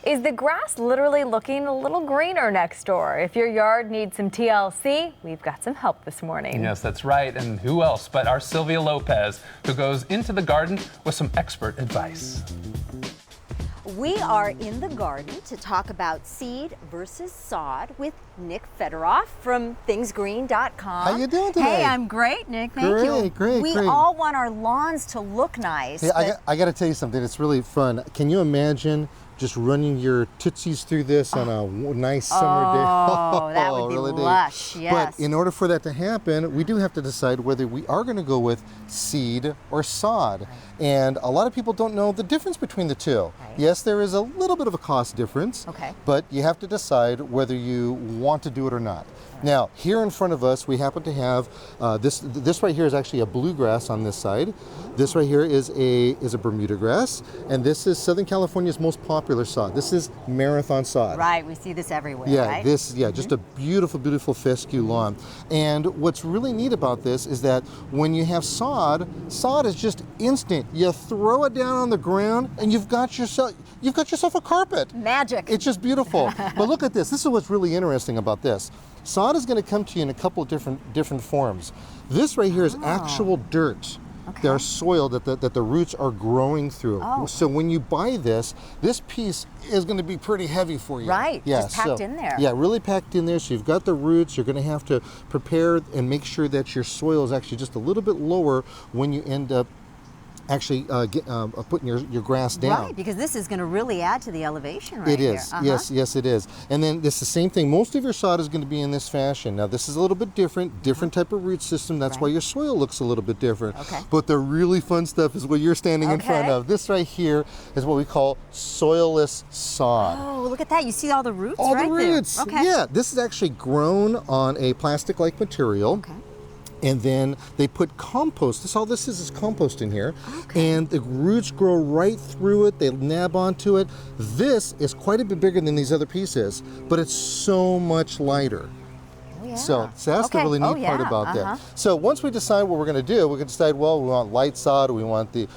Is the grass literally looking a little greener next door? If your yard needs some TLC, we've got some help this morning. Yes, that's right. And who else but our Sylvia Lopez, who goes into the garden with some expert advice. We are in the garden to talk about seed versus sod with Nick Federoff from thingsgreen.com. How you doing today? Hey, I'm great, Nick. Thank you. Great. We all want our lawns to look nice. Hey, I got to tell you something. It's really fun. Can you imagine just running your tootsies through this on a nice summer day? Oh, that would be really lush, yes. But in order for that to happen, we do have to decide whether we are going to go with seed or sod. Right. And a lot of people don't know the difference between the two. Right. Yes, there is a little bit of a cost difference, but you have to decide whether you want to do it or not. Now, here in front of us, we happen to have this right here is actually a bluegrass on this side. This right here is a Bermuda grass, and this is Southern California's most popular sod. This is marathon sod. Right, we see this everywhere. Yeah, right? Just a beautiful, beautiful fescue lawn. And what's really neat about this is that when you have sod is just instant. You throw it down on the ground, and you've got yourself a carpet. Magic. It's just beautiful. But look at this. This is what's really interesting about this. Sod is going to come to you in a couple of different forms. This right here is actual dirt. Okay. There's soil that the roots are growing through. Oh. So when you buy this piece is going to be pretty heavy for you. Right, just packed in there. Yeah, really packed in there. So you've got the roots. You're going to have to prepare and make sure that your soil is actually just a little bit lower when you end up actually putting your grass down. Right, because this is going to really add to the elevation right here. It is, yes it is. And then it's the same thing. Most of your sod is going to be in this fashion. Now this is a little bit different type of root system. That's why your soil looks a little bit different. Okay. But the really fun stuff is what you're standing in front of. This right here is what we call soilless sod. Oh, look at that. You see all the roots all right the roots. there. Okay. Yeah, this is actually grown on a plastic-like material. Okay. And then they put compost. All this is compost in here. Okay. And the roots grow right through it. They nab onto it. This is quite a bit bigger than these other pieces, but it's so much lighter. Oh, yeah. So that's the really neat part about that. So once we decide what we're going to do, we can decide, well, we want light sod, do we want the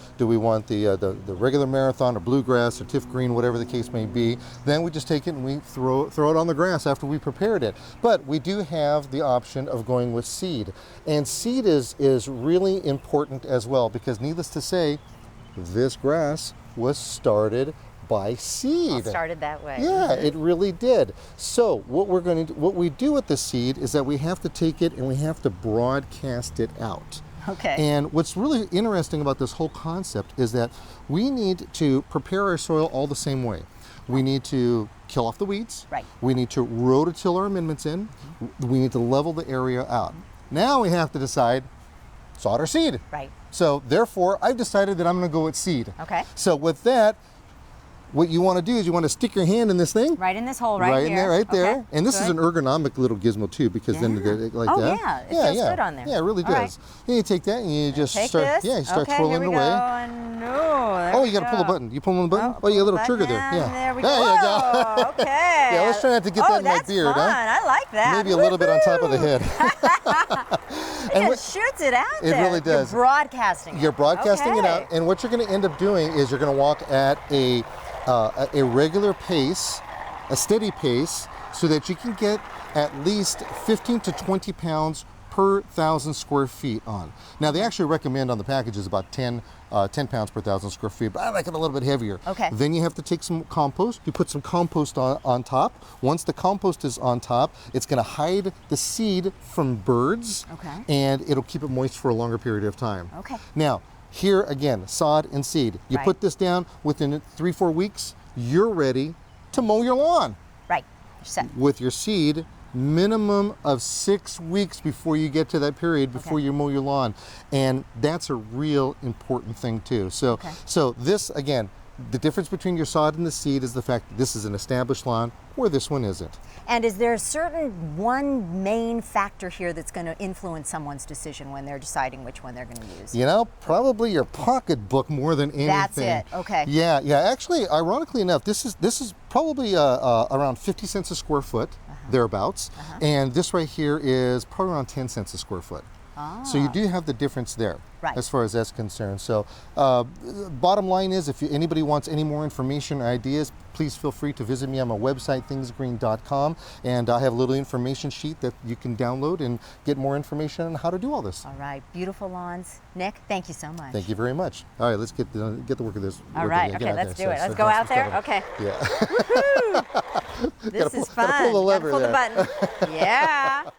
regular marathon or bluegrass or tiff green, whatever the case may be. Then we just take it and we throw it on the grass after we prepared it. But we do have the option of going with seed. And seed is really important as well, because needless to say, this grass was started by seed. It started that way. Yeah, it really did. So what we do with the seed is that we have to take it and we have to broadcast it out. Okay. And what's really interesting about this whole concept is that we need to prepare our soil all the same way. We need to kill off the weeds. Right. We need to rototill our amendments in. We need to level the area out. Now we have to decide sod or seed. Right. So therefore, I've decided that I'm going to go with seed. Okay. So with that, what you want to do is you want to stick your hand in this thing. Right in this hole right here. In there, right there. Okay. And this is an ergonomic little gizmo too, because then like that. Yeah, it feels good on there. Yeah, it really does. Right. Then you take that and you just start. This. Yeah, you start okay, twirling here we away. Go. And Oh, you got to pull the button. You pull on the button. Oh, you got a little trigger there. Yeah. There we go. There you go. Okay. Yeah, let's try not to get that in my beard, fun. huh? I like that. Maybe a little bit on top of the head. And it shoots it out there. It really does. You're broadcasting it. You're broadcasting it out, and what you're going to end up doing is you're going to walk at a regular pace, a steady pace, so that you can get at least 15 to 20 pounds per 1,000 square feet on. Now they actually recommend on the package is about 10 pounds per 1,000 square feet, but I like it a little bit heavier. Okay. Then you have to take some compost. You put some compost on top. Once the compost is on top, it's going to hide the seed from birds. Okay. And it'll keep it moist for a longer period of time. Okay. Now, here again, sod and seed. You put this down within 3-4 weeks, you're ready to mow your lawn. Right. You're set. With your seed, minimum of 6 weeks before you get to that period before you mow your lawn. And that's a real important thing too. So this, again, the difference between your sod and the seed is the fact that this is an established lawn where this one isn't. And is there a certain one main factor here that's going to influence someone's decision when they're deciding which one they're going to use? You know, probably your pocketbook more than anything. That's it. Okay. Yeah. Actually, ironically enough, this is probably around 50 cents a square foot, thereabouts. And this right here is probably around 10 cents a square foot. So you do have the difference there, as far as that's concerned. So bottom line is, if anybody wants any more information or ideas, please feel free to visit me on my website, thingsgreen.com, and I have a little information sheet that you can download and get more information on how to do all this. All right, beautiful lawns. Nick, thank you so much. Thank you very much. All right, let's get the work of this. All right, okay, let's do it. Let's go out there. Okay. Yeah. This is fun. Gotta pull the lever Gotta pull there. the button. Yeah.